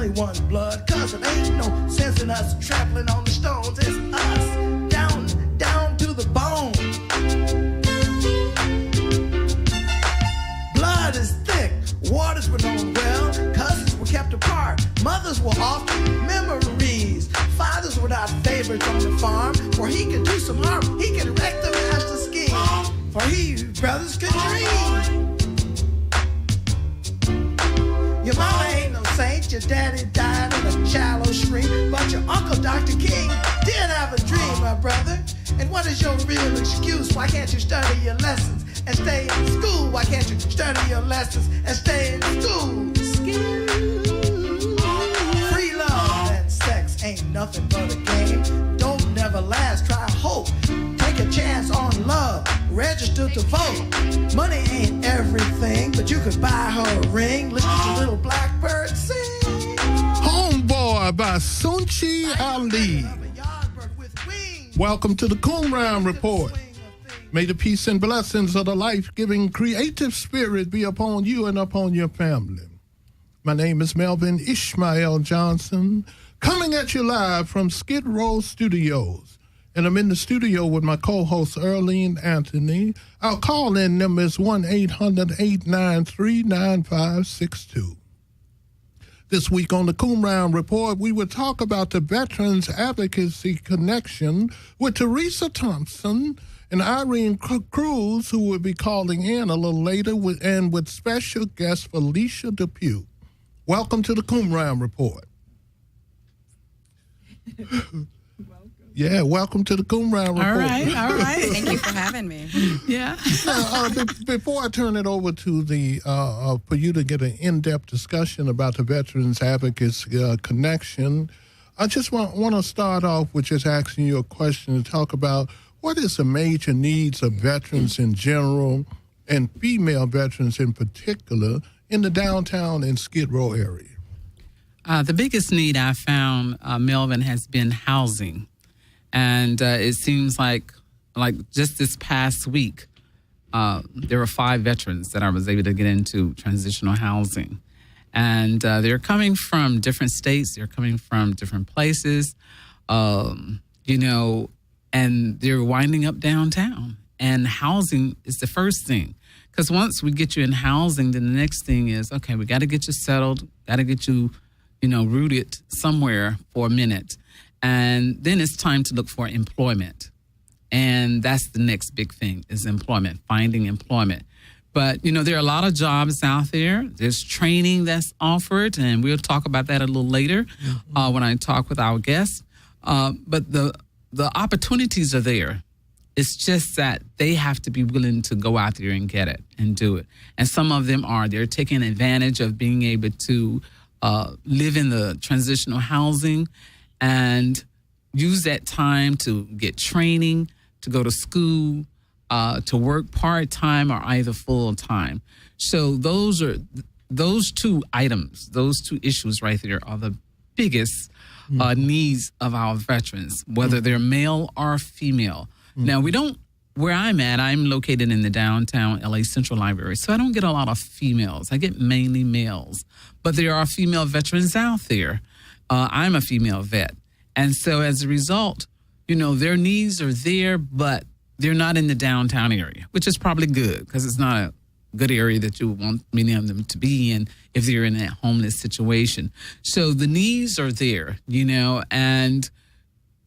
only one blood, cause it ain't no sense in us trampling on the stones. It's us, down to the bone. Blood is thick, waters were known well, cousins were kept apart, mothers were often memories. Fathers were not favorites on the farm, for he could do some harm, he could wreck the master scheme, for he, brothers, could dream. Your mama ain't no saint, your daddy died in a shallow stream, but your uncle, Dr. King, did have a dream, my brother. And what is your real excuse? Why can't you study your lessons and stay in school? Why can't you study your lessons and stay in school? Free love and sex ain't nothing but a game. Don't never last, try hope. Take a chance on love, register to vote. Money ain't everything, but you could buy her a ring. Listen to little blackbird sing. Homeboy by Sunchi Ali. Welcome to the Qumran Report. May the peace and blessings of the life-giving creative spirit be upon you and upon your family. My name is Melvin Ishmael Johnson, coming at you live from Skidrow Studios. And I'm in the studio with my co-host, Earlene Anthony. Our call-in number is 1-800-893-9562. This week on the Qumran Report, we will talk about the Veterans Advocacy Connection with Teresa Thompson and Irene Cruz, who will be calling in a little later, and with special guest Felicia Depew. Welcome to the Qumran Report. Yeah, welcome to the Qumran Report. All right. Thank you for having me. Yeah. Before I turn it over to the for you to get an in-depth discussion about the Veterans Advocacy Connection, I just want to start off with just asking you a question to talk about what is the major needs of veterans in general and female veterans in particular in the downtown and Skidrow area. The biggest need I found, Melvin, has been housing. And it seems like just this past week, there were 5 veterans that I was able to get into transitional housing. And they're coming from different states. They're coming from different places, and they're winding up downtown. And housing is the first thing. Because once we get you in housing, then the next thing is, okay, we got to get you settled, got to get you, rooted somewhere for a minute. And then it's time to look for employment. And that's the next big thing is employment, finding employment. But, there are a lot of jobs out there. There's training that's offered, and we'll talk about that a little later when I talk with our guests. But the opportunities are there. It's just that they have to be willing to go out there and get it and do it. And some of them they're taking advantage of being able to live in the transitional housing and use that time to get training, to go to school, to work part-time or either full-time. So those two items, those two issues right there are the biggest needs of our veterans, whether they're male or female. Now, where I'm located in the downtown LA Central Library, so I don't get a lot of females. I get mainly males. But there are female veterans out there. I'm a female vet. And so as a result, their needs are there, but they're not in the downtown area, which is probably good because it's not a good area that you want many of them to be in if they're in a homeless situation. So the needs are there, and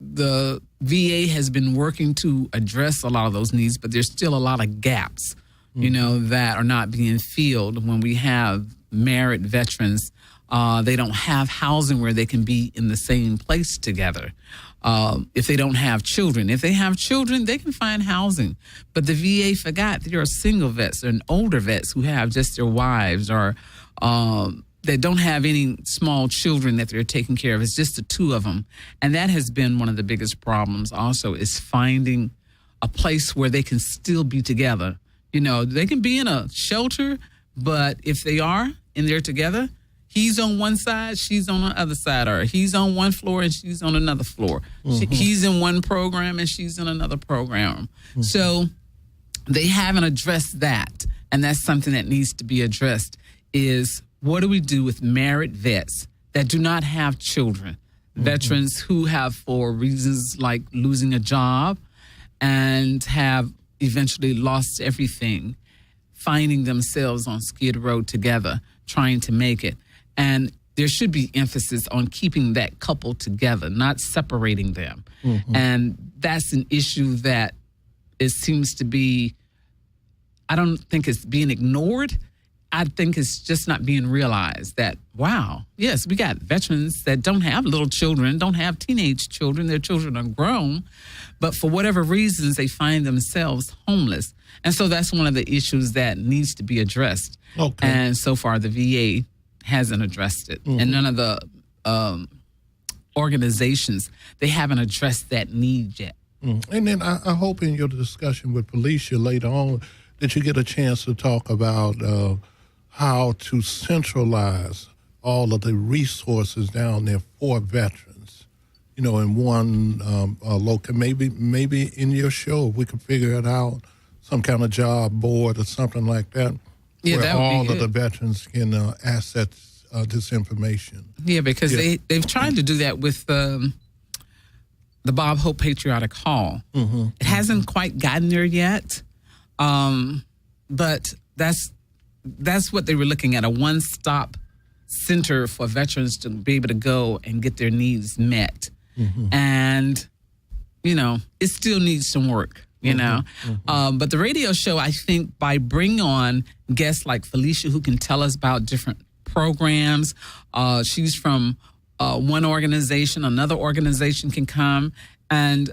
the VA has been working to address a lot of those needs, but there's still a lot of gaps, that are not being filled when we have married veterans. They don't have housing where they can be in the same place together. If they don't have children. If they have children, they can find housing. But the VA forgot there are single vets and older vets who have just their wives or that don't have any small children that they're taking care of. It's just the two of them. And that has been one of the biggest problems also is finding a place where they can still be together. They can be in a shelter, but if they are and they're together, he's on one side, she's on the other side, or he's on one floor and she's on another floor. He's in one program and she's in another program. So they haven't addressed that. And that's something that needs to be addressed is what do we do with married vets that do not have children, veterans who have, for reasons like losing a job and have eventually lost everything, finding themselves on Skid Row together, trying to make it. And there should be emphasis on keeping that couple together, not separating them. And that's an issue that it seems to be, I don't think it's being ignored. I think it's just not being realized that, wow, yes, we got veterans that don't have little children, don't have teenage children. Their children are grown, but for whatever reasons, they find themselves homeless. And so that's one of the issues that needs to be addressed. Okay. And so far, the VA hasn't addressed it. And none of the organizations, they haven't addressed that need yet. And then I hope in your discussion with Felicia later on that you get a chance to talk about how to centralize all of the resources down there for veterans, you know, in one local. Maybe in your show we can figure it out, some kind of job board or something like that, where all of the veterans can access this information. Yeah, because they've tried to do that with the Bob Hope Patriotic Hall. It hasn't quite gotten there yet, but that's what they were looking at, a one-stop center for veterans to be able to go and get their needs met. And, you know, it still needs some work, you know. But the radio show, I think, by bringing on guests like Felicia who can tell us about different programs, she's from one organization, another organization can come, and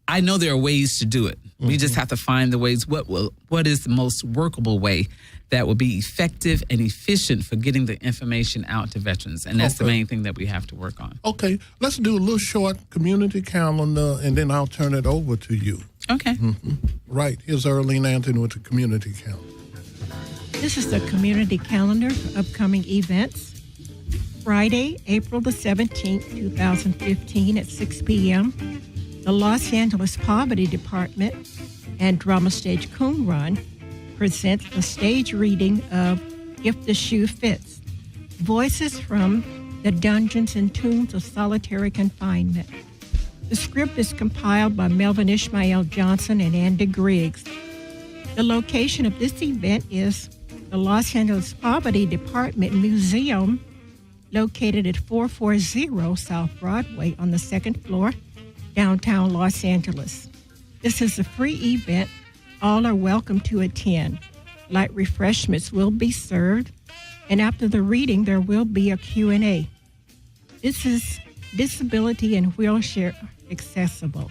I know there are ways to do it. We just have to find the ways. What is the most workable way that will be effective and efficient for getting the information out to veterans? And that's the main thing that we have to work on. Okay, let's do a little short community calendar, and then I'll turn it over to you. Okay. Right, here's Arlene Anthony with the community calendar. This is the community calendar for upcoming events. Friday, April the 17th, 2015 at 6 p.m., the Los Angeles Poverty Department and Drama Stage Coon Run presents a stage reading of If the Shoe Fits, Voices from the Dungeons and Tombs of Solitary Confinement. The script is compiled by Melvin Ishmael Johnson and Andy Griggs. The location of this event is the Los Angeles Poverty Department Museum, located at 440 South Broadway on the second floor, downtown Los Angeles. This is a free event. All are welcome to attend. Light refreshments will be served, and after the reading, there will be a Q&A. This is disability and wheelchair accessible.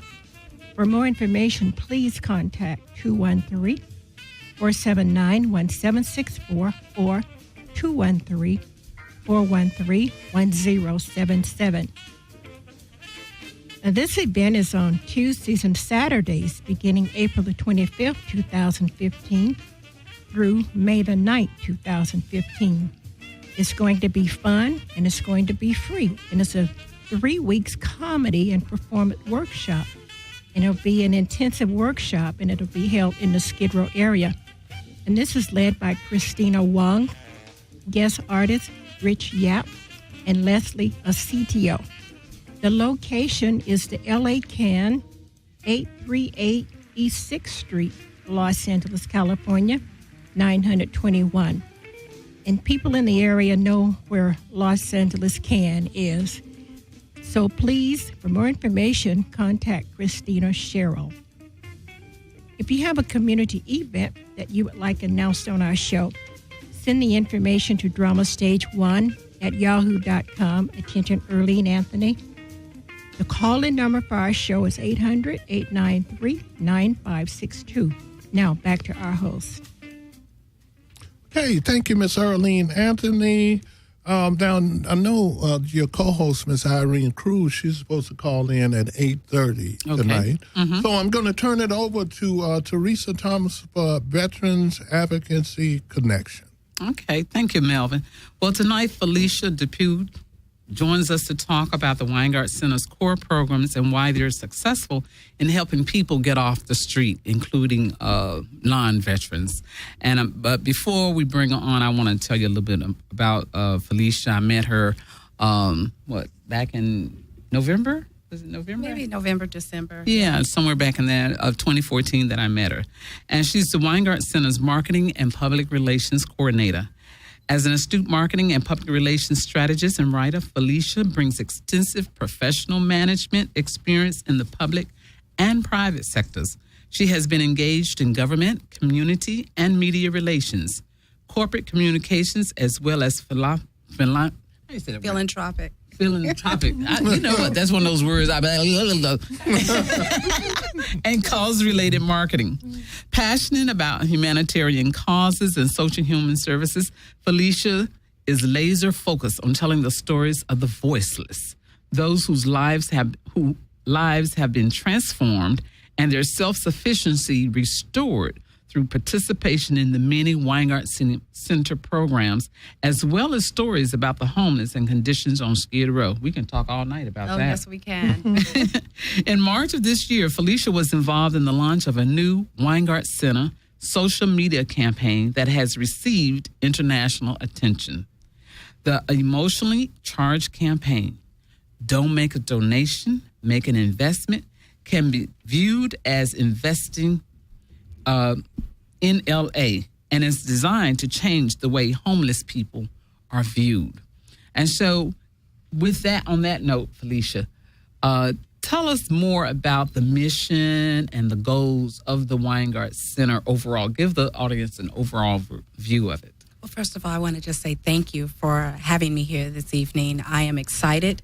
For more information, please contact 213-479-1764 or 213-413-1077. Now, this event is on Tuesdays and Saturdays beginning April the 25th, 2015 through May the 9th, 2015. It's going to be fun and it's going to be free. And it's a 3 weeks comedy and performance workshop. And it'll be an intensive workshop and it'll be held in the Skidrow area. And this is led by Christina Wong, guest artist Rich Yap, and Leslie Acetio. The location is the LA Can, 838 East 6th Street, Los Angeles, California, 921. And people in the area know where Los Angeles Can is. So please, for more information, contact Christina Sherrill. If you have a community event that you would like announced on our show, send the information to dramastage1@yahoo.com. Attention, Arlene Anthony. The call-in number for our show is 800-893-9562. Now, back to our host. Okay, thank you, Miss Arlene Anthony. Now, I know your co-host, Miss Irene Cruz, she's supposed to call in at 8:30 tonight. So I'm going to turn it over to Teresa Thomas for Veterans Advocacy Connection. Okay, thank you, Melvin. Well, tonight, Felicia DePute joins us to talk about the Weingart Center's core programs and why they're successful in helping people get off the street, including non-veterans. And but before we bring her on, I want to tell you a little bit about Felicia. I met her back in November? Was it November? Maybe November, December. Yeah, somewhere back in there of 2014 that I met her. And she's the Weingart Center's Marketing and Public Relations Coordinator. As an astute marketing and public relations strategist and writer, Felicia brings extensive professional management experience in the public and private sectors. She has been engaged in government, community, and media relations, corporate communications, as well as Philanthropic. Philanthropic. You know what? That's one of those words. And cause-related marketing. Passionate about humanitarian causes and social human services, Felicia is laser-focused on telling the stories of the voiceless, those whose lives have been transformed and their self-sufficiency restored through participation in the many Weingart Center programs, as well as stories about the homeless and conditions on Skidrow. We can talk all night about that. Oh, yes, we can. In March of this year, Felicia was involved in the launch of a new Weingart Center social media campaign that has received international attention. The emotionally charged campaign, Don't Make a Donation, Make an Investment, can be viewed as investing in LA, and is designed to change the way homeless people are viewed. And so with that, on that note, Felicia, tell us more about the mission and the goals of the Weingart Center overall. Give the audience an overall view of it. Well, first of all, I want to just say thank you for having me here this evening. I am excited.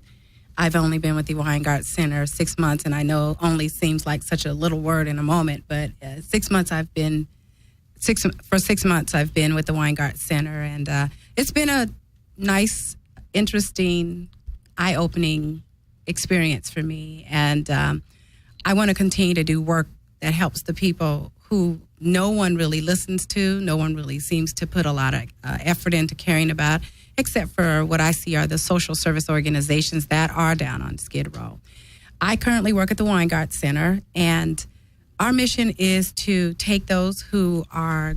I've only been with the Weingart Center 6 months, and I know only seems like such a little word in a moment, but 6 months for 6 months I've been with the Weingart Center, and it's been a nice, interesting, eye-opening experience for me. And I want to continue to do work that helps the people who no one really listens to, no one really seems to put a lot of effort into caring about, except for what I see are the social service organizations that are down on Skidrow. I currently work at the Weingart Center, and our mission is to take those who are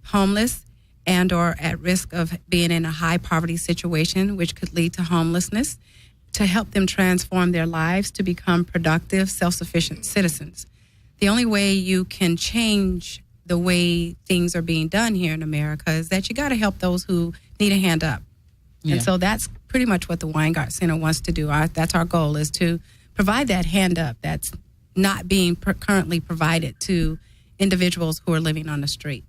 homeless and or at risk of being in a high poverty situation, which could lead to homelessness, to help them transform their lives to become productive, self-sufficient citizens. The only way you can change the way things are being done here in America is that you got to help those who need a hand up. Yeah. And so that's pretty much what the Weingart Center wants to do. That's our goal, is to provide that hand up that's not being currently provided to individuals who are living on the street.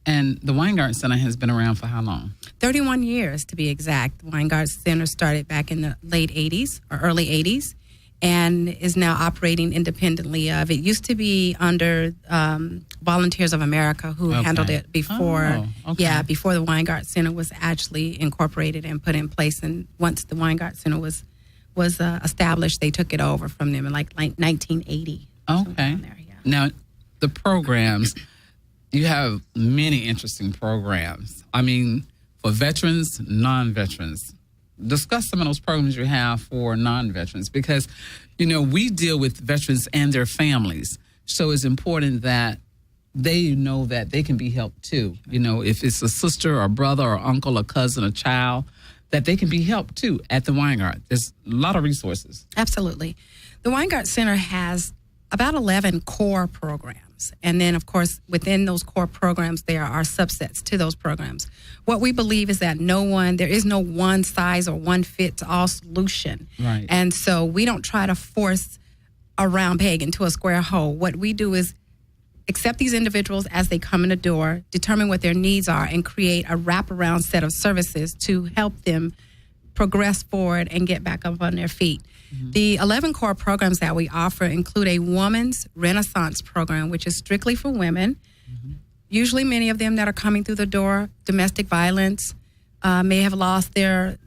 And the Weingart Center has been around for how long? 31 years, to be exact. The Weingart Center started back in the late 80s or early 80s and is now operating independently of. It used to be under Volunteers of America, who handled it before. Before the Weingart Center was actually incorporated and put in place. And once the Weingart Center was established, they took it over from them in like 1980. Okay. Now, the programs, you have many interesting programs. I mean, for veterans, non-veterans. Discuss some of those programs you have for non-veterans, because, you know, we deal with veterans and their families. So it's important that they know that they can be helped too. You know, if it's a sister or brother or uncle or cousin or child, that they can be helped too at the Weingart. There's a lot of resources. Absolutely. The Weingart Center has about 11 core programs. And then, of course, within those core programs, there are subsets to those programs. What we believe is that there is no one size or one fits all solution. Right. And so we don't try to force a round peg into a square hole. What we do is accept these individuals as they come in the door, determine what their needs are, and create a wraparound set of services to help them progress forward and get back up on their feet. Mm-hmm. The 11 core programs that we offer include a Woman's Renaissance program, which is strictly for women. Mm-hmm. Usually many of them that are coming through the door, domestic violence, may have lost their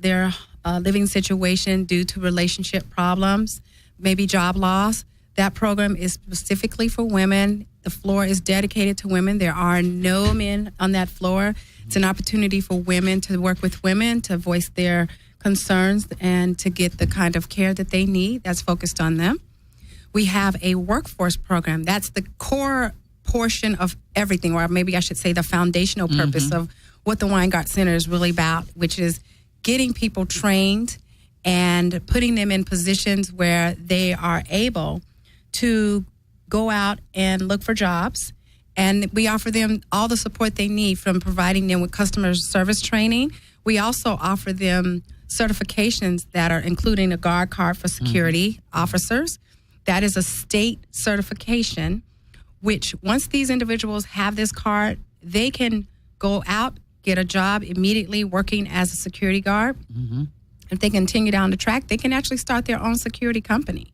living situation due to relationship problems, maybe job loss. That program is specifically for women. The floor is dedicated to women. There are no men on that floor. It's an opportunity for women to work with women, to voice their concerns and to get the kind of care that they need that's focused on them. We have a workforce program. That's the core portion of everything, or maybe I should say the foundational purpose of what the Weingart Center is really about, which is getting people trained and putting them in positions where they are able to go out and look for jobs. And we offer them all the support they need, from providing them with customer service training. We also offer them certifications that are including a guard card for security officers. That is a state certification, which once these individuals have this card, they can go out, get a job immediately working as a security guard. If they continue down the track, they can actually start their own security company.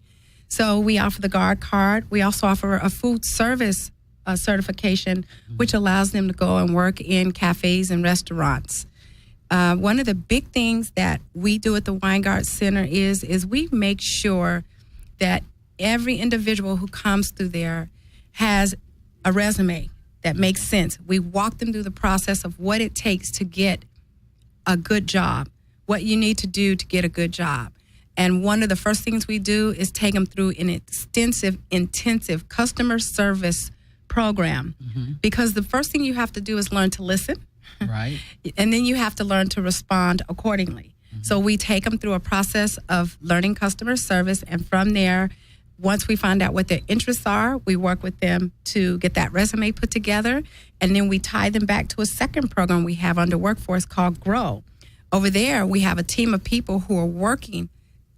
So we offer the guard card. We also offer a food service certification, which allows them to go and work in cafes and restaurants. One of the big things that we do at the Weingart Center is we make sure that every individual who comes through there has a resume that makes sense. We walk them through the process of what it takes to get a good job, what you need to do to get a good job. And one of the first things we do is take them through an extensive, intensive customer service program. Because the first thing you have to do is learn to listen. Right. And then you have to learn to respond accordingly. So we take them through a process of learning customer service. And from there, once we find out what their interests are, we work with them to get that resume put together. And then we tie them back to a second program we have under Workforce called Grow. Over there, we have a team of people who are working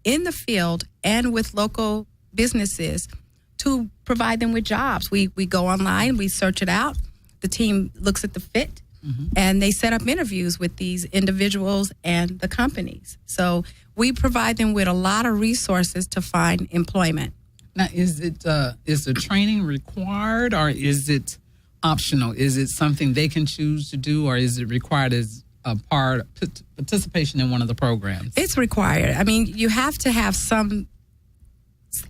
in the field and with local businesses to provide them with jobs. We go online, we search it out. The team looks at the fit, and they set up interviews with these individuals and the companies. So we provide them with a lot of resources to find employment. Now, is the training required, or is it optional? Is it something they can choose to do, or is it required as a part participation in one of the programs? It's required. I mean, you have to have some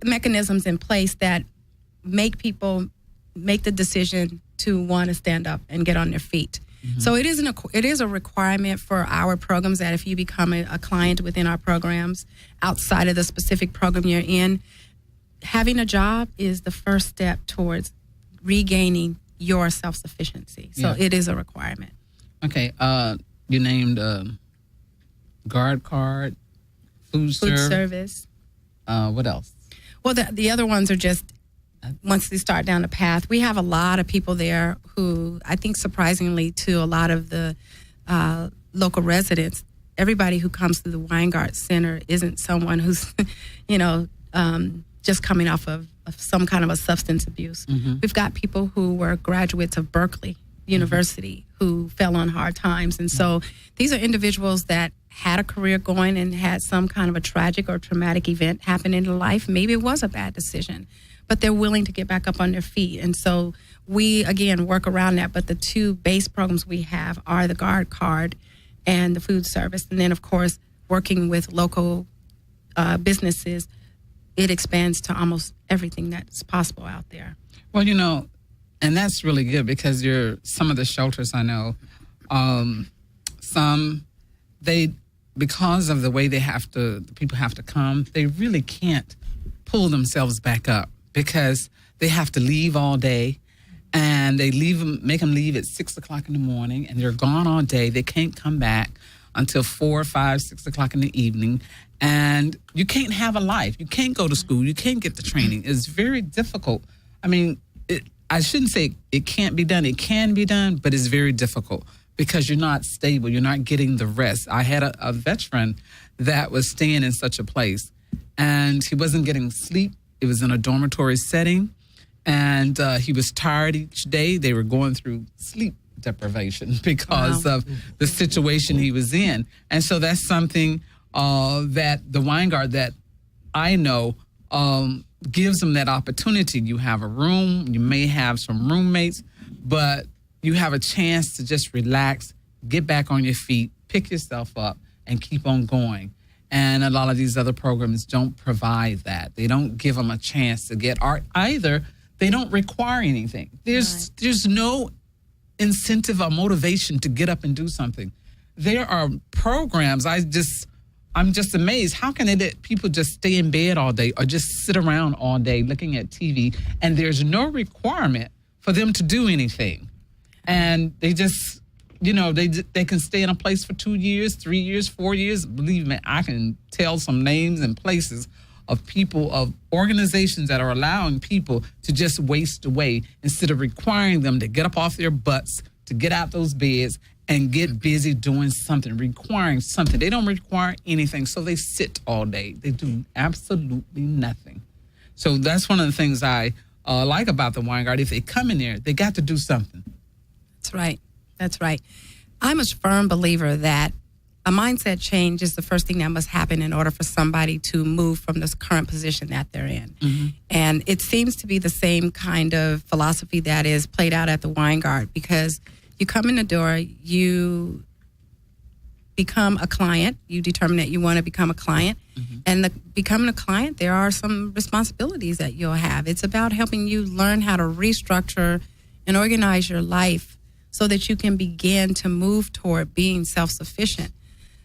mechanisms in place that make people make the decision to want to stand up and get on their feet. So it is a requirement for our programs that if you become a client within our programs outside of the specific program you're in, having a job is the first step towards regaining your self-sufficiency. So it is a requirement. Okay. You named guard card, food service. What else? Well, the other ones are just once they start down the path. We have a lot of people there who, I think surprisingly to a lot of the local residents, everybody who comes to the Weingart Center isn't someone who's, just coming off of some kind of a substance abuse. We've got people who were graduates of Berkeley University who fell on hard times. And so these are individuals that had a career going and had some kind of a tragic or traumatic event happen in their life. Maybe it was a bad decision, but they're willing to get back up on their feet. And so we, again, work around that. But the two base programs we have are the guard card and the food service. And then, of course, working with local businesses, it expands to almost everything that's possible out there. Well, and that's really good because some of the shelters I know, because of the way the people have to come, they really can't pull themselves back up because they have to leave all day, and they make them leave at 6 o'clock in the morning, and they're gone all day. They can't come back until 4, 5, 6 o'clock in the evening, and you can't have a life. You can't go to school. You can't get the training. It's very difficult. I mean, I shouldn't say it can't be done. It can be done, but it's very difficult because you're not stable. You're not getting the rest. I had a veteran that was staying in such a place, and he wasn't getting sleep. It was in a dormitory setting, and he was tired each day. They were going through sleep deprivation because of the situation he was in. And so that's something that the Weingart that I know gives them that opportunity. You have a room, you may have some roommates, but you have a chance to just relax, get back on your feet, pick yourself up, and keep on going. And a lot of these other programs don't provide that. They don't give them a chance to get art either. They don't require anything. There's no incentive or motivation to get up and do something. There are programs, I'm just amazed. How can people just stay in bed all day or just sit around all day looking at TV, and there's no requirement for them to do anything? And they just they can stay in a place for 2 years, 3 years, 4 years. Believe me, I can tell some names and places of people, of organizations that are allowing people to just waste away instead of requiring them to get up off their butts, to get out those beds and get busy doing something, requiring something. They don't require anything, so they sit all day. They do absolutely nothing. So that's one of the things I like about the Weingart. If they come in there, they got to do something. That's right. That's right. I'm a firm believer that a mindset change is the first thing that must happen in order for somebody to move from this current position that they're in. Mm-hmm. And it seems to be the same kind of philosophy that is played out at the Weingart, because you come in the door, you become a client, you determine that you want to become a client, and becoming a client, there are some responsibilities that you'll have. It's about helping you learn how to restructure and organize your life so that you can begin to move toward being self-sufficient.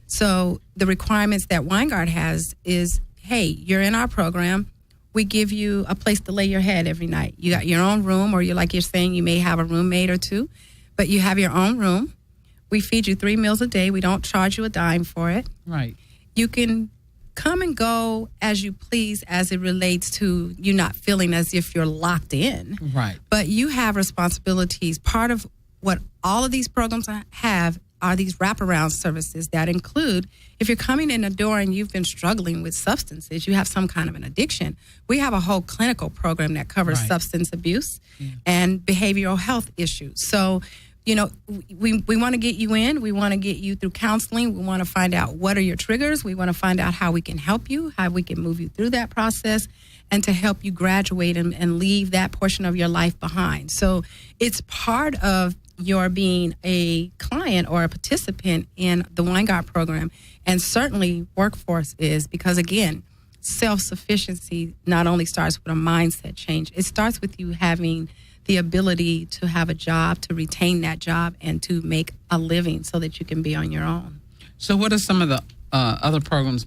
So the requirements that Weingart has is, hey, you're in our program. We give you a place to lay your head every night. You got your own room, or you're saying, you may have a roommate or two, but you have your own room. We feed you 3 meals a day. We don't charge you a dime for it. Right. You can come and go as you please as it relates to you not feeling as if you're locked in. Right. But you have responsibilities. Part of what all of these programs have are these wraparound services that include, if you're coming in the door and you've been struggling with substances, you have some kind of an addiction, we have a whole clinical program that covers substance abuse and behavioral health issues. So, we want to get you in. We want to get you through counseling. We want to find out what are your triggers. We want to find out how we can help you, how we can move you through that process, and to help you graduate and leave that portion of your life behind. So it's part of your being a client or a participant in the Weingart program, and certainly workforce is, because again, self-sufficiency not only starts with a mindset change, it starts with you having the ability to have a job, to retain that job, and to make a living so that you can be on your own. So what are some of the other programs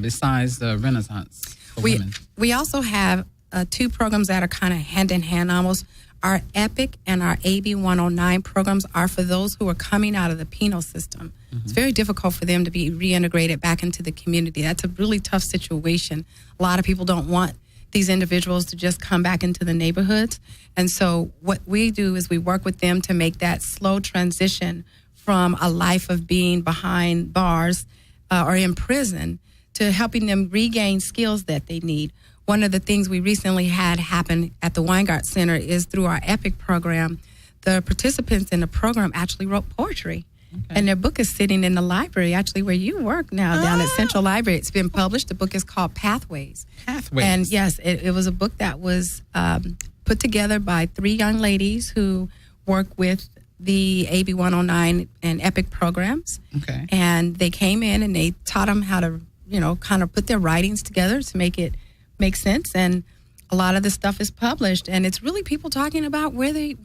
besides the Renaissance for women? We also have 2 programs that are kind of hand-in-hand almost. Our EPIC and our AB 109 programs are for those who are coming out of the penal system. Mm-hmm. It's very difficult for them to be reintegrated back into the community. That's a really tough situation. A lot of people don't want these individuals to just come back into the neighborhoods. And so what we do is we work with them to make that slow transition from a life of being behind bars or in prison to helping them regain skills that they need. One of the things we recently had happen at the Weingart Center is through our EPIC program, the participants in the program actually wrote poetry. Okay. And their book is sitting in the library, actually where you work now, down at Central Library. It's been published. The book is called Pathways. Pathways. And yes, it was a book that was put together by 3 young ladies who work with the AB 109 and EPIC programs. Okay. And they came in and they taught them how to, kind of put their writings together to make it make sense. And a lot of the stuff is published, and it's really people talking about the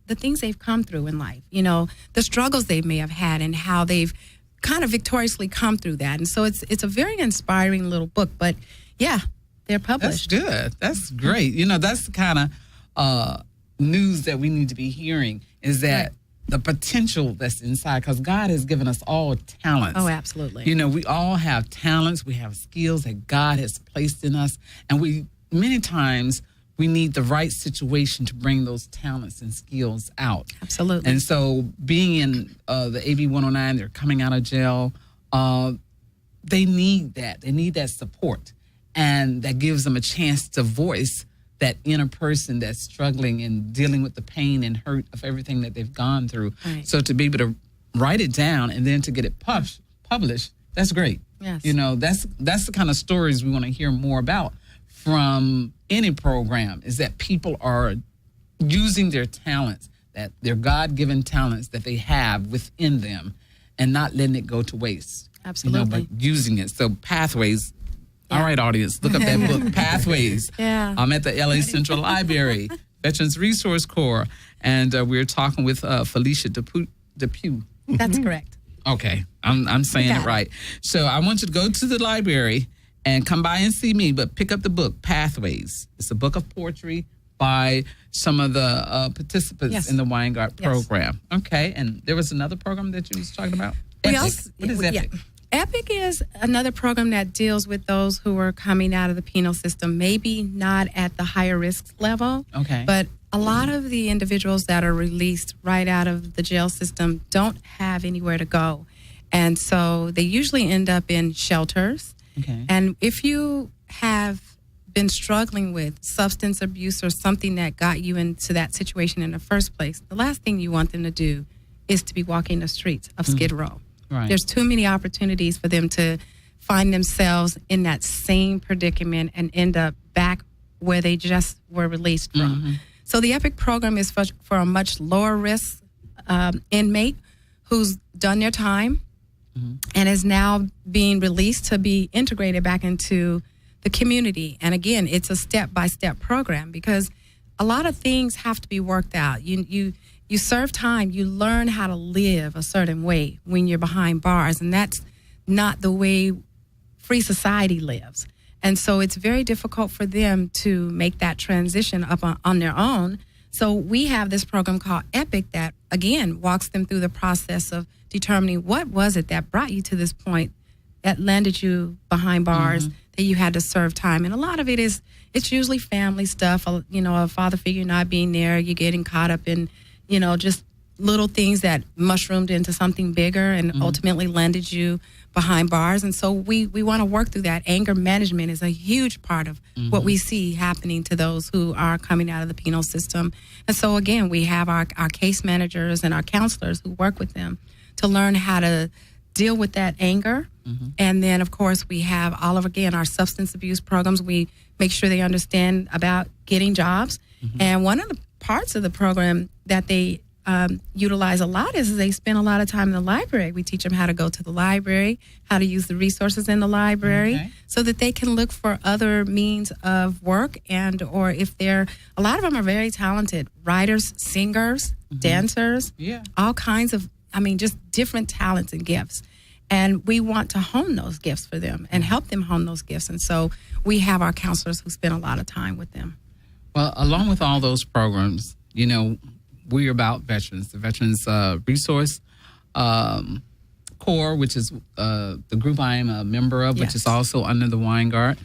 things they've come through in life, the struggles they may have had and how they've kind of victoriously come through that. And so it's a very inspiring little book, but yeah, they're published. That's good. That's great. That's the kind of news that we need to be hearing, is that the potential that's inside, because God has given us all talents. Oh, absolutely. We all have talents. We have skills that God has placed in us, and many times we need the right situation to bring those talents and skills out. Absolutely. And so being in the AB 109, they're coming out of jail, they need that. They need that support. And that gives them a chance to voice that inner person that's struggling and dealing with the pain and hurt of everything that they've gone through. Right. So to be able to write it down and then to get it published, that's great. Yes. That's the kind of stories we want to hear more about from any program, is that people are using their talents, that their God-given talents that they have within them, and not letting it go to waste. Absolutely. But using it. So Pathways. All right, audience, look up that book, Pathways. Yeah. I'm at the LA Central Library, Veterans Resource Corps, and we're talking with Felicia Depew. That's correct. Okay, I'm saying it right. So I want you to go to the library and come by and see me, but pick up the book, Pathways. It's a book of poetry, by some of the participants Yes. in the Weingart Yes. program. Okay, and there was another program that you was talking about? We Epic. also- What is Epic? yeah. EPIC is another program that deals with those who are coming out of the penal system, maybe not at the higher risk level, Okay. but a lot of the individuals that are released right out of the jail system don't have anywhere to go. And so they usually end up in shelters. Okay. And if you have been struggling with substance abuse or something that got you into that situation in the first place, the last thing you want them to do is to be walking the streets of Skid Row. Right. There's too many opportunities for them to find themselves in that same predicament and end up back where they just were released from. So the EPIC program is for a much lower risk inmate who's done their time and is now being released to be integrated back into the community. And again, it's a step-by-step program because a lot of things have to be worked out. You serve time, you learn how to live a certain way when you're behind bars, and that's not the way free society lives. And so it's very difficult for them to make that transition up on their own. So we have this program called EPIC that, again, walks them through the process of determining what was it that brought you to this point that landed you behind bars, that you had to serve time. And a lot of it is, it's usually family stuff, a father figure not being there, you're getting caught up in, just little things that mushroomed into something bigger and ultimately landed you behind bars. And so we want to work through that. Anger management is a huge part of what we see happening to those who are coming out of the penal system. And so, again, we have our case managers and our counselors who work with them to learn how to deal with that anger. And then, of course, we have all of, again, our substance abuse programs. We make sure they understand about getting jobs. And one of the parts of the program that they utilize a lot is they spend a lot of time in the library. We teach them how to go to the library, how to use the resources in the library, so that they can look for other means of work. And or if a lot of them are very talented writers, singers, dancers, all kinds of, just different talents and gifts. And we want to hone those gifts for them and help them hone those gifts. And so we have our counselors who spend a lot of time with them. Well, along with all those programs, we're about veterans. The Veterans Resource Corps, which is the group I am a member of, which is also under the Weingart.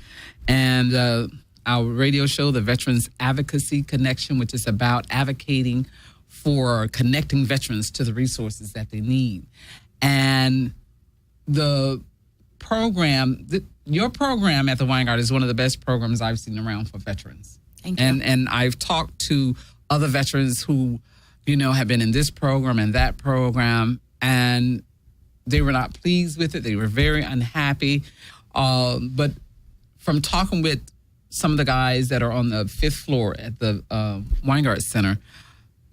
And our radio show, the Veterans Advocacy Connection, which is about advocating for connecting veterans to the resources that they need. And the program, your program at the Weingart is one of the best programs I've seen around for veterans. Thank you. And I've talked to other veterans who, have been in this program and that program, and they were not pleased with it. They were very unhappy. But from talking with some of the guys that are on the 5th floor at the Weingart Center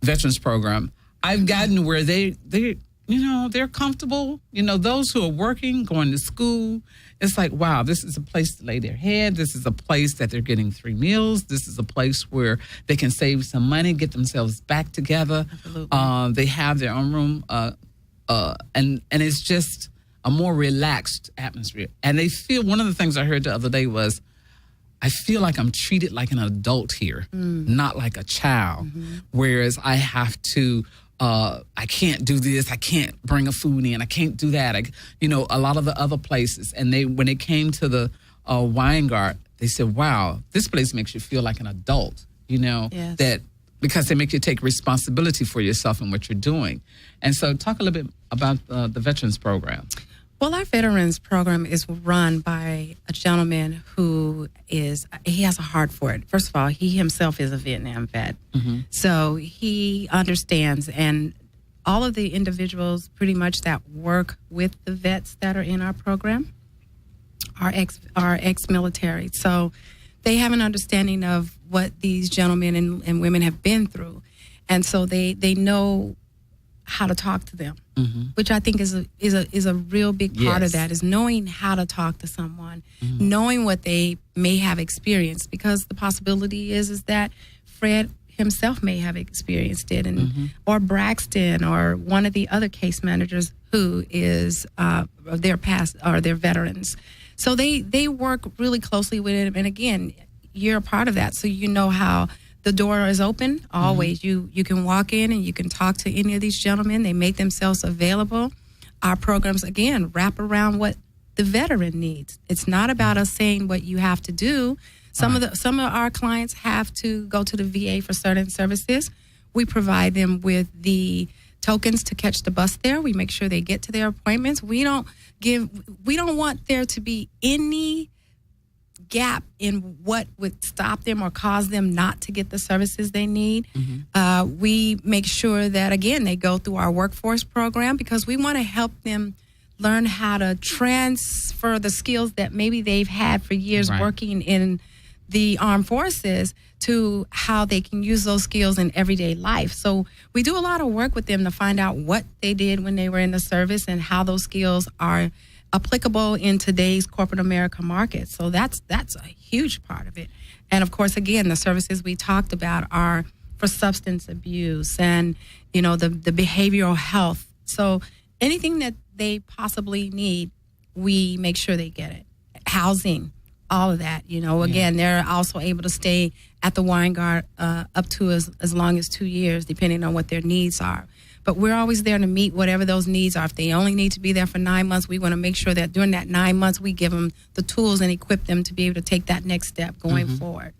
Veterans Program, I've gotten where they're comfortable. Those who are working, going to school, it's like, wow, this is a place to lay their head. This is a place that they're getting 3 meals. This is a place where they can save some money, get themselves back together. Absolutely. They have their own room, and it's just a more relaxed atmosphere. And they feel, one of the things I heard the other day was, I feel like I'm treated like an adult here, not like a child, whereas I have to, I can't do this, I can't bring a food in, I can't do that. A lot of the other places, and when it came to the Weingart, they said, wow, this place makes you feel like an adult, Yes. that because they make you take responsibility for yourself and what you're doing. And so talk a little bit about the Veterans Program. Well, our Veterans Program is run by a gentleman who he has a heart for it. First of all, he himself is a Vietnam vet. So he understands, and all of the individuals pretty much that work with the vets that are in our program are ex-military. So they have an understanding of what these gentlemen and women have been through. And so they know how to talk to them, which I think is a real big part of that, is knowing how to talk to someone, knowing what they may have experienced, because the possibility is that Fred himself may have experienced it, and or Braxton or one of the other case managers who is their past or their veterans. So they work really closely with it, and again, you're a part of that, so you know how the door is open always. You can walk in and you can talk to any of these gentlemen. They make themselves available. Our programs, again, wrap around what the veteran needs. It's not about us saying what you have to do. Some of our clients have to go to the VA for certain services. We provide them with the tokens to catch the bus there. We make sure they get to their appointments. We don't want there to be any gap in what would stop them or cause them not to get the services they need. We make sure that, again, they go through our workforce program because we want to help them learn how to transfer the skills that maybe they've had for years working in the armed forces to how they can use those skills in everyday life. So we do a lot of work with them to find out what they did when they were in the service and how those skills are applicable in today's corporate America market. So that's a huge part of it. And of course, again, the services we talked about are for substance abuse and, the behavioral health. So anything that they possibly need, we make sure they get it. Housing, all of that, again, they're also able to stay at the Weingart up to as long as 2 years, depending on what their needs are. But we're always there to meet whatever those needs are. If they only need to be there for 9 months, we want to make sure that during that 9 months, we give them the tools and equip them to be able to take that next step going forward.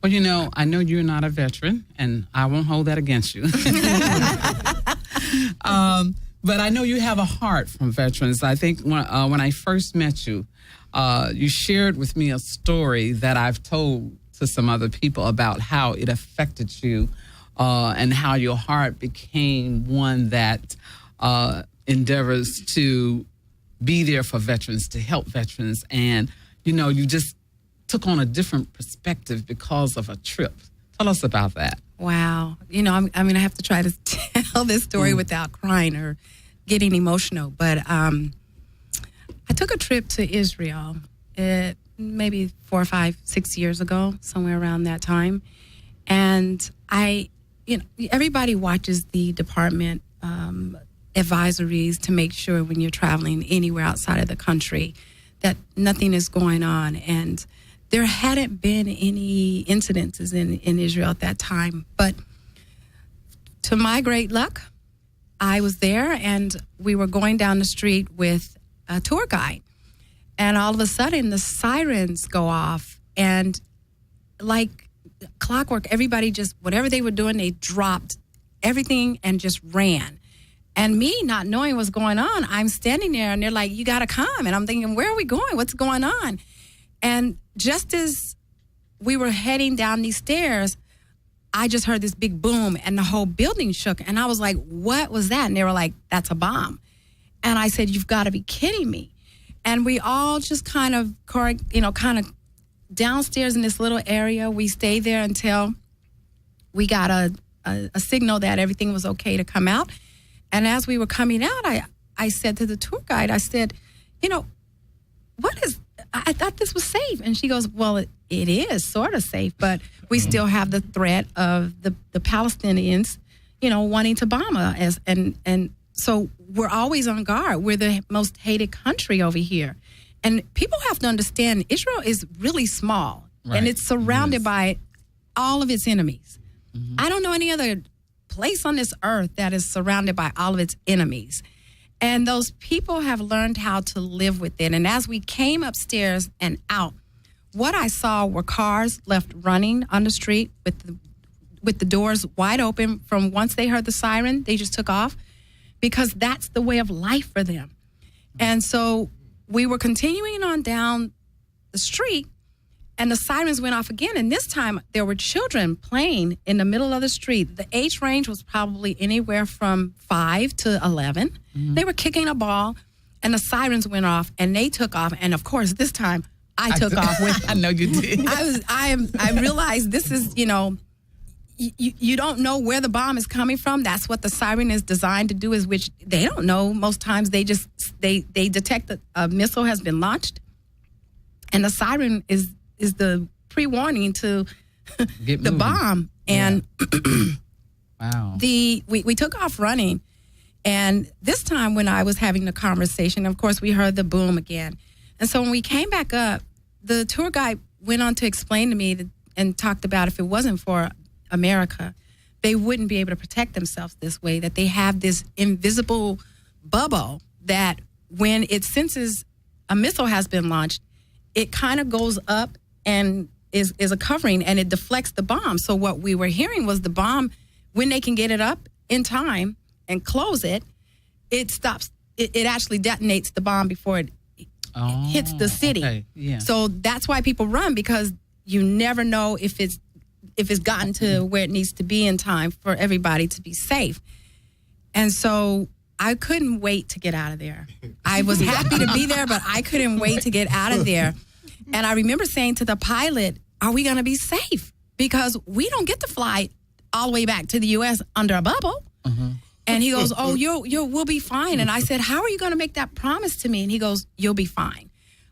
Well, I know you're not a veteran, and I won't hold that against you. But I know you have a heart from veterans. I think when I first met you, you shared with me a story that I've told to some other people about how it affected you and how your heart became one that endeavors to be there for veterans, to help veterans. And, you just took on a different perspective because of a trip. Tell us about that. Wow. I have to try to tell this story without crying or getting emotional. But I took a trip to Israel maybe 4 or 5, 6 years ago, somewhere around that time. And everybody watches the department advisories to make sure when you're traveling anywhere outside of the country that nothing is going on. And there hadn't been any incidences in Israel at that time. But to my great luck, I was there and we were going down the street with a tour guide. And all of a sudden the sirens go off and like clockwork, everybody just, whatever they were doing, they dropped everything and just ran. And me not knowing what's going on, I'm standing there and they're like, you got to come. And I'm thinking, where are we going? What's going on? And just as we were heading down these stairs, I just heard this big boom and the whole building shook. And I was like, what was that? And they were like, that's a bomb. And I said, you've got to be kidding me. And we all just kind of downstairs in this little area. We stayed there until we got a signal that everything was okay to come out. And as we were coming out, I said to the tour guide, I said, I thought this was safe. And she goes, well, it is sort of safe, but we still have the threat of the Palestinians, wanting to bomb us. And so we're always on guard. We're the most hated country over here. And people have to understand Israel is really small, and it's surrounded by all of its enemies. I don't know any other place on this earth that is surrounded by all of its enemies. And those people have learned how to live with it. And as we came upstairs and out, what I saw were cars left running on the street with the doors wide open from once they heard the siren, they just took off because that's the way of life for them. And so we were continuing on down the street and the sirens went off again. And this time there were children playing in the middle of the street. The age range was probably anywhere from 5 to 11. They were kicking a ball and the sirens went off and they took off. And of course, this time I took off with them. I know you did. I realized this is, you don't know where the bomb is coming from. That's what the siren is designed to do, is which they don't know. Most times they just, they detect that a missile has been launched and the siren is the pre-warning to the bomb. And wow. We took off running. And this time when I was having the conversation, of course, we heard the boom again. And so when we came back up, the tour guide went on to explain to me that, and talked about if it wasn't for America, they wouldn't be able to protect themselves this way, that they have this invisible bubble that when it senses a missile has been launched, it kind of goes up and is a covering, and it deflects the bomb. So what we were hearing was the bomb, when they can get it up in time and close it, it stops. It actually detonates the bomb before it hits the city. Okay. Yeah. So that's why people run, because you never know if it's gotten to where it needs to be in time for everybody to be safe. And so I couldn't wait to get out of there. I was happy to be there, but I couldn't wait to get out of there. And I remember saying to the pilot, are we going to be safe? Because we don't get to fly all the way back to the U.S. under a bubble. Uh-huh. And he goes, oh, we'll be fine. And I said, how are you going to make that promise to me? And he goes, you'll be fine.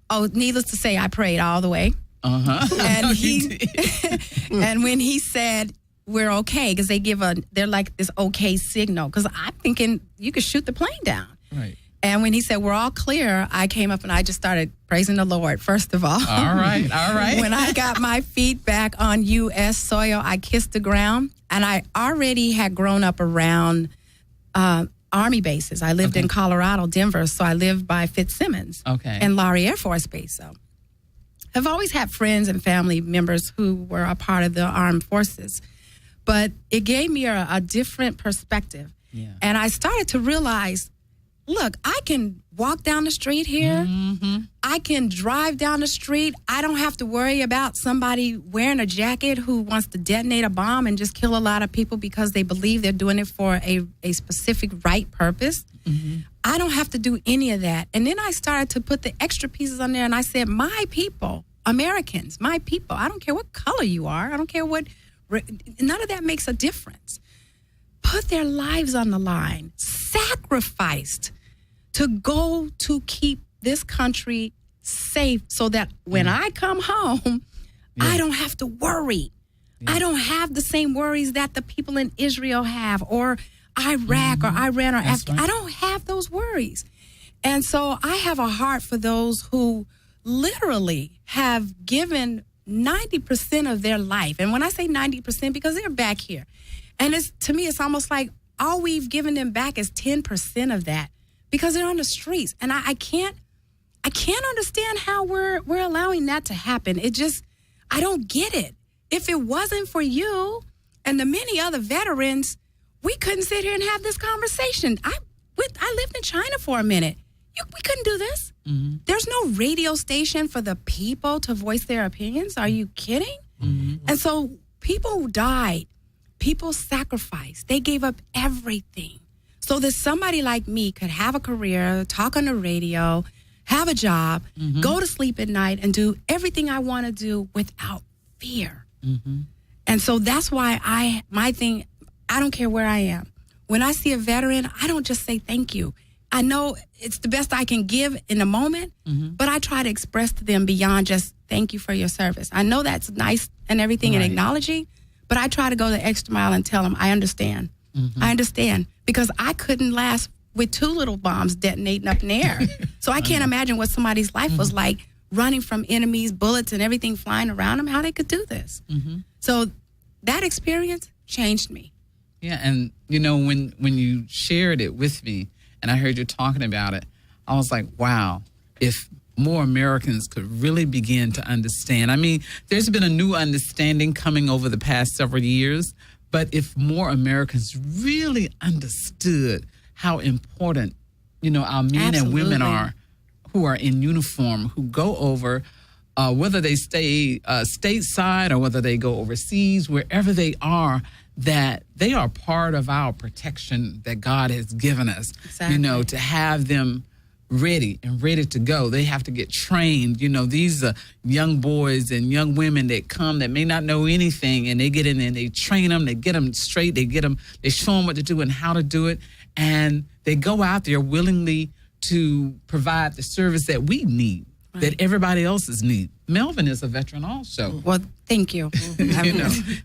Oh, needless to say, I prayed all the way. Uh-huh. And and when he said, we're okay, because they're like this okay signal, because I'm thinking you could shoot the plane down. Right. And when he said, we're all clear, I came up and I just started praising the Lord, first of all. All right. When I got my feet back on U.S. soil, I kissed the ground. And I already had grown up around Army bases. I lived in Colorado, Denver, so I lived by Fitzsimmons and Laurie Air Force Base. So I've always had friends and family members who were a part of the armed forces. But it gave me a different perspective. Yeah. And I started to realize, look, I can walk down the street here. Mm-hmm. I can drive down the street. I don't have to worry about somebody wearing a jacket who wants to detonate a bomb and just kill a lot of people because they believe they're doing it for a specific right purpose. Mm-hmm. I don't have to do any of that. And then I started to put the extra pieces on there, and I said, my people, Americans, my people, I don't care what color you are. I don't care what, none of that makes a difference. Put their lives on the line, sacrificed to go to keep this country safe so that when I come home, I don't have to worry. Yeah. I don't have the same worries that the people in Israel have, or Iraq or Iran or Afghanistan. Right. I don't have those worries. And so I have a heart for those who literally have given 90% of their life. And when I say 90%, because they're back here. And to me, it's almost like all we've given them back is 10% of that, because they're on the streets. And I can't understand how we're allowing that to happen. I don't get it. If it wasn't for you and the many other veterans, we couldn't sit here and have this conversation. I lived in China for a minute. We couldn't do this. Mm-hmm. There's no radio station for the people to voice their opinions. Are you kidding? Mm-hmm. And so people died. People sacrificed. They gave up everything so that somebody like me could have a career, talk on the radio, have a job, go to sleep at night, and do everything I want to do without fear. Mm-hmm. And so that's why my thing, I don't care where I am. When I see a veteran, I don't just say thank you. I know it's the best I can give in the moment, but I try to express to them beyond just thank you for your service. I know that's nice and everything and acknowledging, but I try to go the extra mile and tell them I understand. Mm-hmm. I understand, because I couldn't last with 2 little bombs detonating up in the air. So I can't imagine what somebody's life was like, running from enemies, bullets, and everything flying around them, how they could do this. Mm-hmm. So that experience changed me. Yeah, and when you shared it with me and I heard you talking about it, I was like, wow, if more Americans could really begin to understand. I mean, there's been a new understanding coming over the past several years, but if more Americans really understood how important, our men and women are, who are in uniform, who go over, whether they stay stateside or whether they go overseas, wherever they are, that they are part of our protection that God has given us, to have them ready to go. They have to get trained. These are young boys and young women that come that may not know anything, and they get in there and they train them, they get them straight, they show them what to do and how to do it, and they go out there willingly to provide the service that we need, that everybody else's need. Melvin is a veteran also. Well, thank you.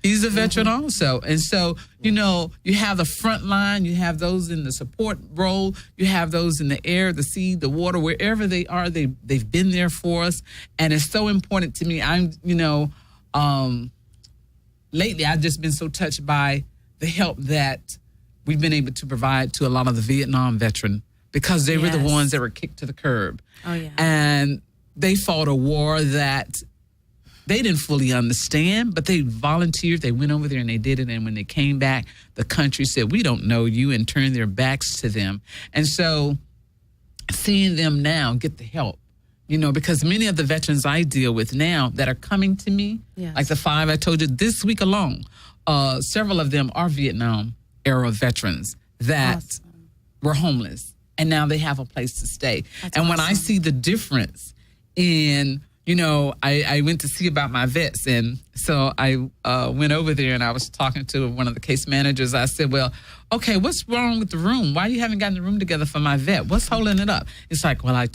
He's a veteran also. And so, you have the front line, you have those in the support role, you have those in the air, the sea, the water, wherever they are, they've been there for us. And it's so important to me. lately I've just been so touched by the help that we've been able to provide to a lot of the Vietnam veterans because they were the ones that were kicked to the curb. Oh, yeah. And they fought a war that they didn't fully understand, but they volunteered. They went over there and they did it. And when they came back, the country said, we don't know you, and turned their backs to them. And so seeing them now get the help, because many of the veterans I deal with now that are coming to me, like the 5 I told you this week alone, several of them are Vietnam era veterans that were homeless, and now they have a place to stay. That's and when awesome. I see the difference in, I went to see about my vets, and so I went over there and I was talking to one of the case managers. I said, well, okay, what's wrong with the room? Why you haven't gotten the room together for my vet? What's holding it up? It's like, well,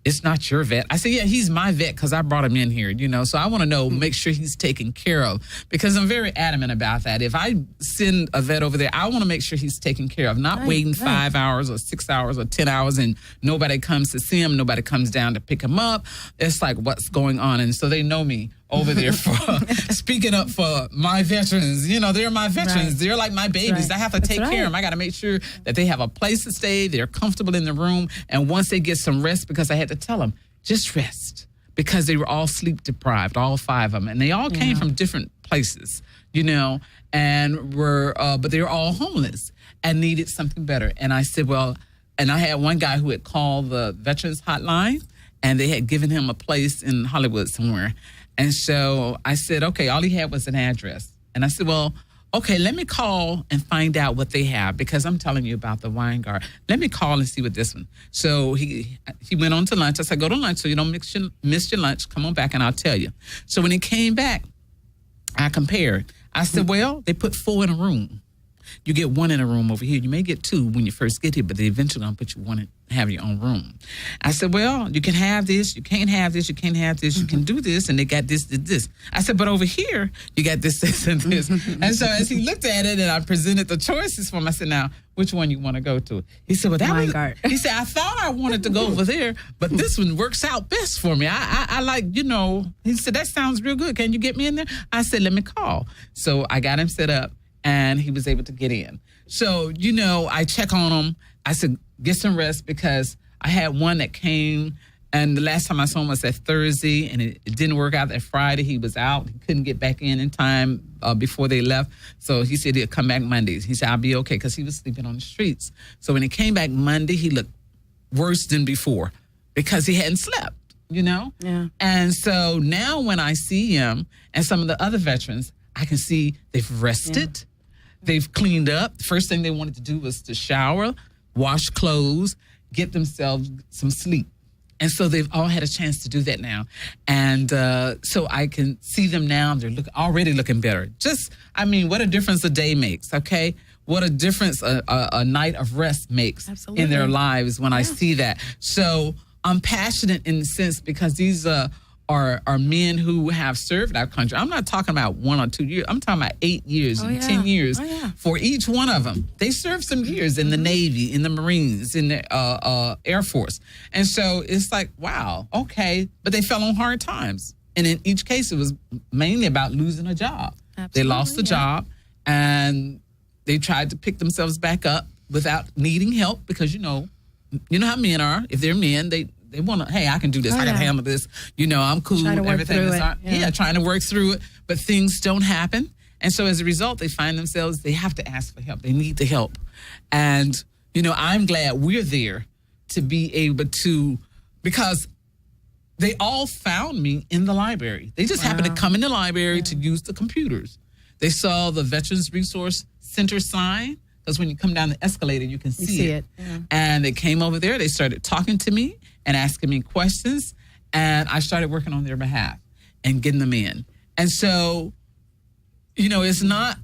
it's not your vet. I said, yeah, he's my vet because I brought him in here, so I want to know, make sure he's taken care of, because I'm very adamant about that. If I send a vet over there, I want to make sure he's taken care of, not waiting 5 hours or 6 hours or 10 hours and nobody comes to see him, nobody comes down to pick him up. It's like, what's going on? And so they know me over there for speaking up for my veterans. They're my veterans. Right. They're like my babies. I have to take care of them. I got to make sure that they have a place to stay, they're comfortable in the room, and once they get some rest, because I had to tell them, just rest, because they were all sleep deprived, all 5 of them, and they all came from different places, and but they were all homeless and needed something better. And I said, well, and I had one guy who had called the Veterans Hotline, and they had given him a place in Hollywood somewhere. And so I said, okay, all he had was an address. And I said, well, okay, let me call and find out what they have, because I'm telling you about the Weingart. Let me call and see what this one. So he went on to lunch. I said, go to lunch so you don't miss your lunch. Come on back and I'll tell you. So when he came back, I compared. I said, well, they put 4 in a room. You get 1 in a room over here. You may get 2 when you first get here, but they eventually going to put you 1 and have your own room. I said, well, you can have this, you can't have this, you can't have this, you can do this, and they got this. I said, but over here, you got this, and this. And so as he looked at it and I presented the choices for him, I said, now, which one you want to go to? He said, well, he said, I thought I wanted to go over there, but this one works out best for me. I like, he said, that sounds real good. Can you get me in there? I said, let me call. So I got him set up, and he was able to get in. So, I check on him. I said, get some rest, because I had one that came, and the last time I saw him was that Thursday, and it didn't work out. That Friday, he was out. He couldn't get back in time before they left. So he said he'd come back Monday. He said, I'll be okay, because he was sleeping on the streets. So when he came back Monday, he looked worse than before because he hadn't slept, Yeah. And so now when I see him and some of the other veterans, I can see they've rested. Yeah. They've cleaned up. The first thing they wanted to do was to shower, wash clothes, get themselves some sleep. And so they've all had a chance to do that now. And so I can see them now. They're already looking better. What a difference a day makes, okay? What a difference a night of rest makes in their lives when I see that. So I'm passionate in the sense because these are men who have served our country. I'm not talking about 1 or 2 years. I'm talking about 8 years and 10 years for each one of them. They served some years in the Navy, in the Marines, in the Air Force. And so it's like, wow, okay. But they fell on hard times. And in each case, it was mainly about losing a job. Absolutely, they lost a job, and they tried to pick themselves back up without needing help, because, you know how men are. If they're men, they want to, hey, I can do this. I can handle this. I'm cool. Everything is trying to work through it. But things don't happen. And so as a result, they find themselves, they have to ask for help. They need the help. And, I'm glad we're there to be able to, because they all found me in the library. They just happened to come in the library to use the computers. They saw the Veterans Resource Center sign, because when you come down the escalator, you can see it. Yeah. And they came over there. They started talking to me and asking me questions. And I started working on their behalf and getting them in. And so, it's not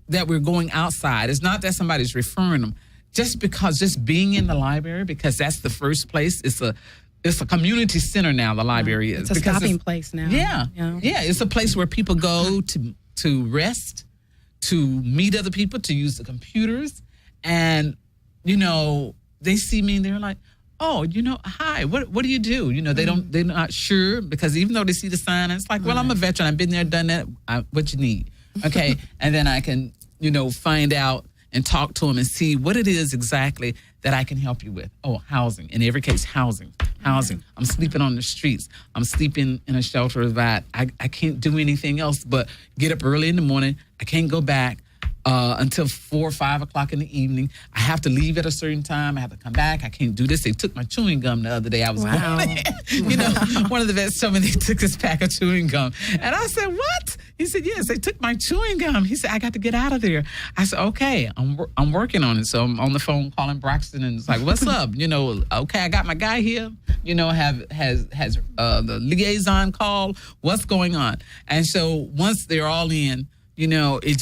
that we're going outside. It's not that somebody's referring them. Just being in the library, because that's the first place. It's a community center now, the library is. It's a stopping place now. Yeah. It's a place where people go to rest, to meet other people, to use the computers. And, they see me and they're like, oh, hi, what do you do? They're not sure, because even though they see the sign, it's like, well, I'm a veteran. I've been there, done that. What you need? Okay. And then I can, find out and talk to them and see what it is exactly that I can help you with. Oh, housing. In every case, housing. I'm sleeping on the streets. I'm sleeping in a shelter that I can't do anything else but get up early in the morning. I can't go back until 4 or 5 o'clock in the evening. I have to leave at a certain time. I have to come back. I can't do this. They took my chewing gum the other day. I was going in. One of the vets told me they took this pack of chewing gum. And I said, what? He said, yes, they took my chewing gum. He said, I got to get out of there. I said, okay, I'm working on it. So I'm on the phone calling Braxton, and it's like, what's up? Okay, I got my guy here, has the liaison call. What's going on? And so once they're all in, it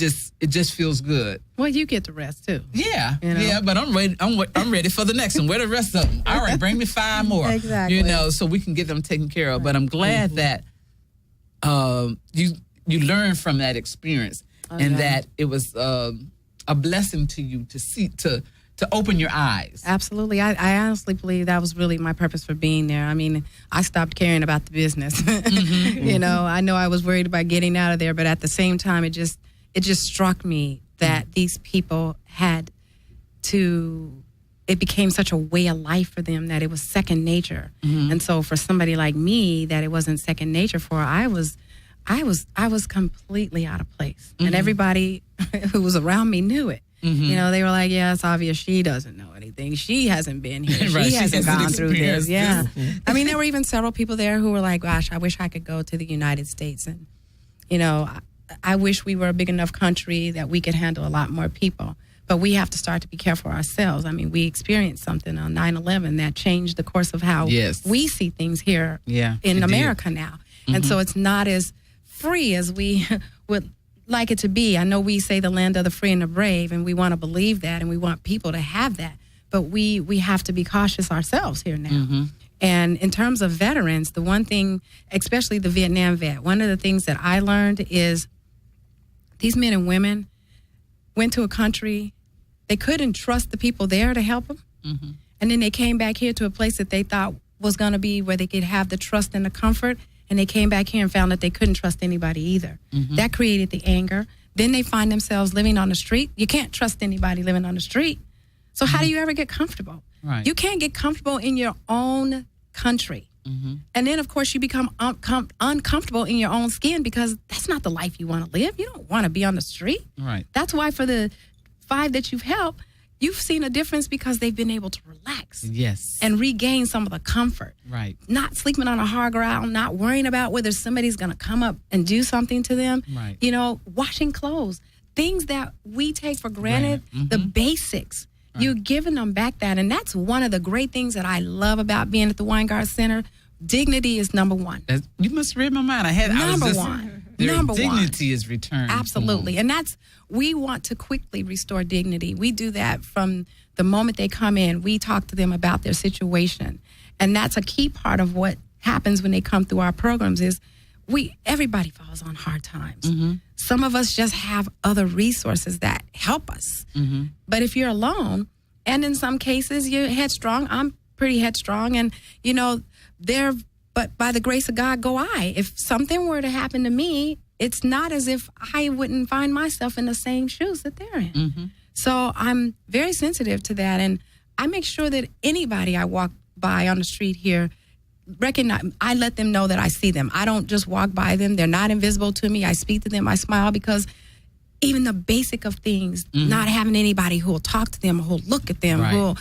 just feels good. Well, you get the rest too. Yeah, yeah, but I'm ready. I'm ready for the next one. Where the rest of them? All right, bring me 5 more. Exactly. So we can get them taken care of. But I'm glad that you learn from that experience, and that it was a blessing to you to see to open your eyes. Absolutely. I honestly believe that was really my purpose for being there. I mean, I stopped caring about the business. I know I was worried about getting out of there, but at the same time, it just struck me that these people had to, it became such a way of life for them that it was second nature. And so for somebody like me that it wasn't second nature for, I was completely out of place. And everybody who was around me knew it. They were like, yeah, it's obvious she doesn't know anything. She hasn't been here. Right, she hasn't gone through this. Yeah. I mean, there were even several people there who were like, gosh, I wish I could go to the United States. And, I wish we were a big enough country that we could handle a lot more people. But we have to start to be careful ourselves. I mean, we experienced something on 9/11 that changed the course of how we see things here in America now. And so it's not as free as we would like it to be. I know we say the land of the free and the brave, and we want to believe that, and we want people to have that. But we have to be cautious ourselves here now. And in terms of veterans, the one thing, especially the Vietnam vet, one of the things that I learned is these men and women went to a country, they couldn't trust the people there to help them. And then they came back here to a place that they thought was going to be where they could have the trust and the comfort. And they came back here and found that they couldn't trust anybody either. That created the anger. Then they find themselves living on the street. You can't trust anybody living on the street. So how do you ever get comfortable? Right. You can't get comfortable in your own country. And then, of course, you become uncomfortable in your own skin because that's not the life you want to live. You don't want to be on the street. Right. That's why for the 5 that you've helped, you've seen a difference because they've been able to relax. Yes. And regain some of the comfort. Right. Not sleeping on a hard ground, not worrying about whether somebody's going to come up and do something to them. Right. Washing clothes. Things that we take for granted, the basics. Right. You're giving them back that. And that's one of the great things that I love about being at the Weingart Center. Dignity is number one. You must read my mind. Number one. Dignity is returned. Absolutely. And we want to quickly restore dignity. We do that from the moment they come in. We talk to them about their situation. And that's a key part of what happens when they come through our programs is everybody falls on hard times. Some of us just have other resources that help us. But if you're alone, and in some cases you're headstrong, I'm pretty headstrong, and but by the grace of God go I. If something were to happen to me, it's not as if I wouldn't find myself in the same shoes that they're in. So I'm very sensitive to that, and I make sure that anybody I walk by on the street here I let them know that I see them. I don't just walk by them. They're not invisible to me. I speak to them. I smile because even the basic of things, not having anybody who will talk to them, who will look at them, who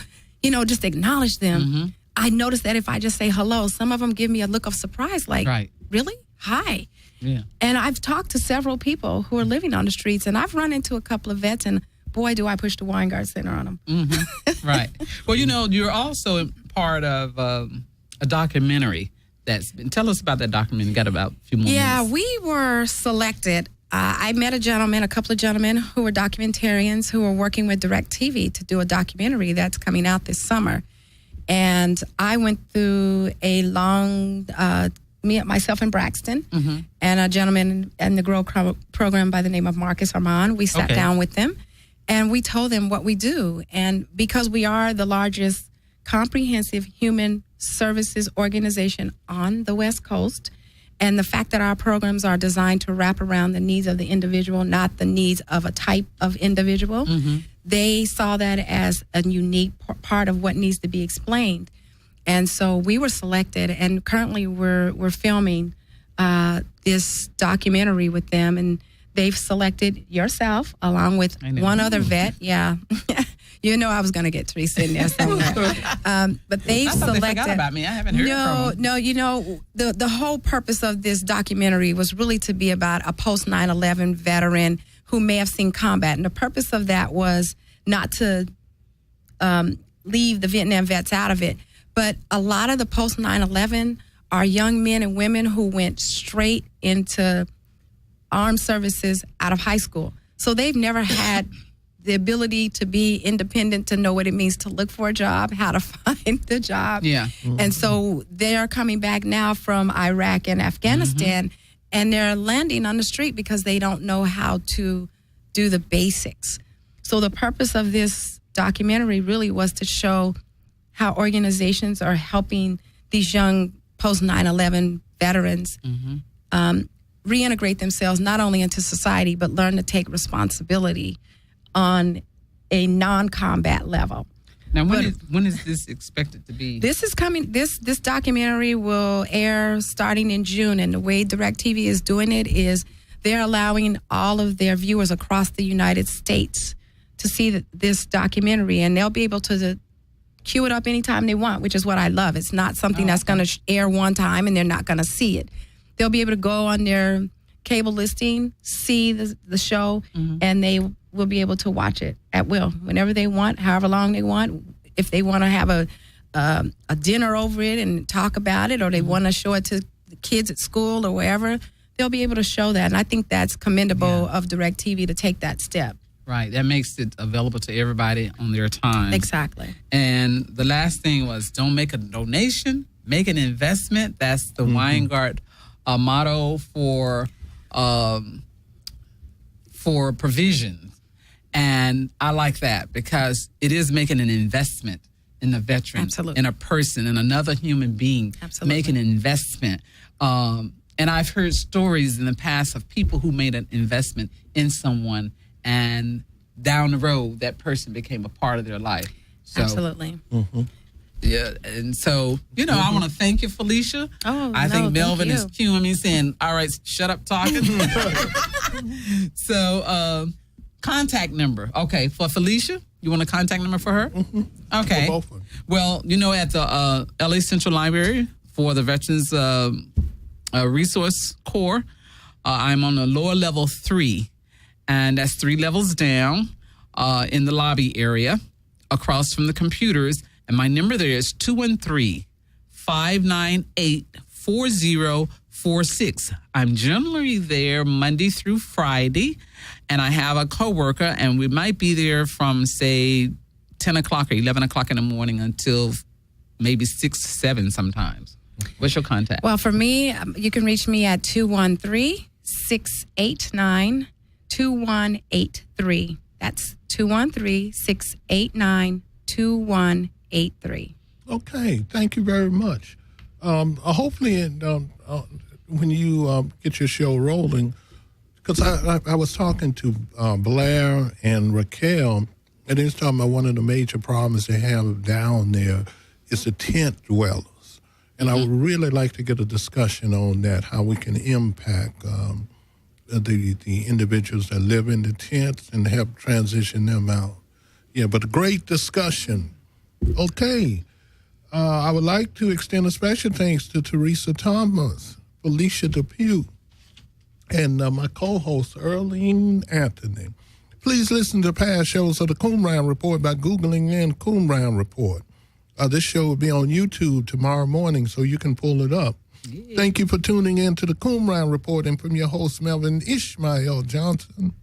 will, just acknowledge them. I notice that if I just say hello, some of them give me a look of surprise, like, really? Hi. Yeah. And I've talked to several people who are living on the streets, and I've run into a couple of vets, and boy, do I push the Weingart Center on them. Right. Well, you're also part of a documentary that's been. Tell us about that documentary. Got about a few more minutes. Yeah, we were selected. I met a couple of gentlemen who were documentarians who were working with DirecTV to do a documentary that's coming out this summer. And I went through a long, myself and Braxton, and a gentleman in the Grow program by the name of Marcus Armand. We sat down with them, and we told them what we do. And because we are the largest comprehensive human services organization on the West Coast, And the fact that our programs are designed to wrap around the needs of the individual, not the needs of a type of individual, they saw that as a unique part of what needs to be explained. And so we were selected, and currently we're filming this documentary with them, and they've selected yourself along with one other vet. Yeah. You know I was going to get Teresa in there somewhere. But they've selected... They forgot about me. I haven't heard from them. No, you know, the whole purpose of this documentary was really to be about a post-9/11 veteran who may have seen combat. And the purpose of that was not to leave the Vietnam vets out of it, but a lot of the post-9/11 are young men and women who went straight into armed services out of high school. So they've never had the ability to be independent, to know what it means to look for a job, how to find the job. Yeah. And so they are coming back now from Iraq and Afghanistan, and they're landing on the street because they don't know how to do the basics. So the purpose of this documentary really was to show how organizations are helping these young post-9/11 veterans reintegrate themselves not only into society, but learn to take responsibility on a non-combat level. Now, when is this expected to be? This is coming. This documentary will air starting in June, and the way DirecTV is doing it is they're allowing all of their viewers across the United States to see this documentary, and they'll be able to queue it up anytime they want, which is what I love. It's not something that's going to air one time and they're not going to see it. They'll be able to go on their cable listing, see the show, and they will be able to watch it at will, whenever they want, however long they want. If they want to have a dinner over it and talk about it, or they want to show it to the kids at school or wherever, they'll be able to show that. And I think that's commendable of DirecTV to take that step. Right. That makes it available to everybody on their time. Exactly. And the last thing was, don't make a donation, make an investment. That's the Weingart motto for provisions. And I like that because it is making an investment in the veteran, in a person, in another human being. Absolutely. Make an investment. And I've heard stories in the past of people who made an investment in someone, and down the road, that person became a part of their life. So, Absolutely. Yeah, and so, I want to thank you, Felicia. I think Melvin is cueing me saying, all right, shut up talking. So, contact number. Okay, for Felicia, you want a contact number for her? Okay. For both of them. Well, at the LA Central Library for the Veterans Resource Corps, I'm on the lower level 3, and that's 3 levels down in the lobby area across from the computers. And my number there is 213-598-4046. I'm generally there Monday through Friday, and I have a coworker, and we might be there from, say, 10 o'clock or 11 o'clock in the morning until maybe 6, 7 sometimes. What's your contact? Well, for me, you can reach me at 213-689-2183. That's 213-689-2183. Okay, thank you very much. Hopefully, when you get your show rolling, because I was talking to Blair and Raquel, and they was talking about one of the major problems they have down there is the tent dwellers. And I would really like to get a discussion on that, how we can impact the individuals that live in the tents and help transition them out. Yeah, but a great discussion. Okay. I would like to extend a special thanks to Teresa Thomas, Felicia Depew, and my co-host, Earlene Anthony. Please listen to past shows of the Coomran Report by Googling in Coomran Report. This show will be on YouTube tomorrow morning, so you can pull it up. Yeah. Thank you for tuning in to the Coomran Report, and from your host, Melvin Ishmael Johnson.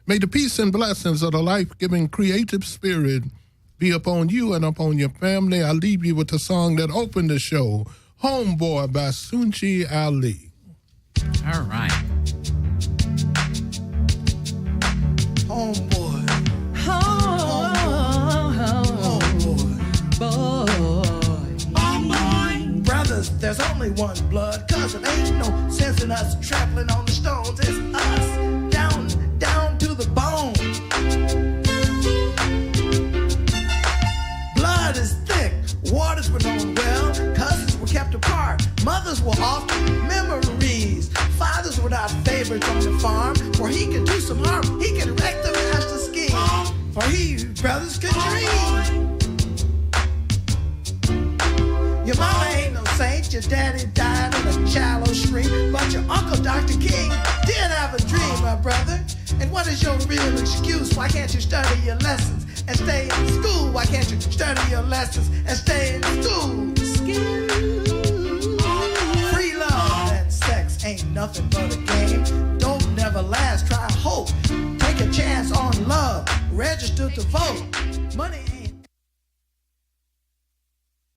May the peace and blessings of the life-giving creative spirit be upon you and upon your family. I leave you with the song that opened the show, Homeboy by Sunchi Ali. All right. Homeboy. Homeboy. Brothers, there's only one blood, 'cause it ain't no sensing us trampling on the stones. It's us, down to the bone. Blood is thick, waters were known well, cousins were kept apart, mothers were often memories. Fathers were not favorites on the farm, for he could do some harm, he could wreck the master scheme, for he brothers could dream. Your mama ain't no saint, your daddy died in a shallow stream, but your uncle Dr. King did have a dream, my brother. And what is your real excuse? Why can't you study your lessons and stay in school? Why can't you study your lessons and stay in school? Free love and sex ain't nothing but a game. Don't never last, try hope. Take a chance on love, register to vote. Money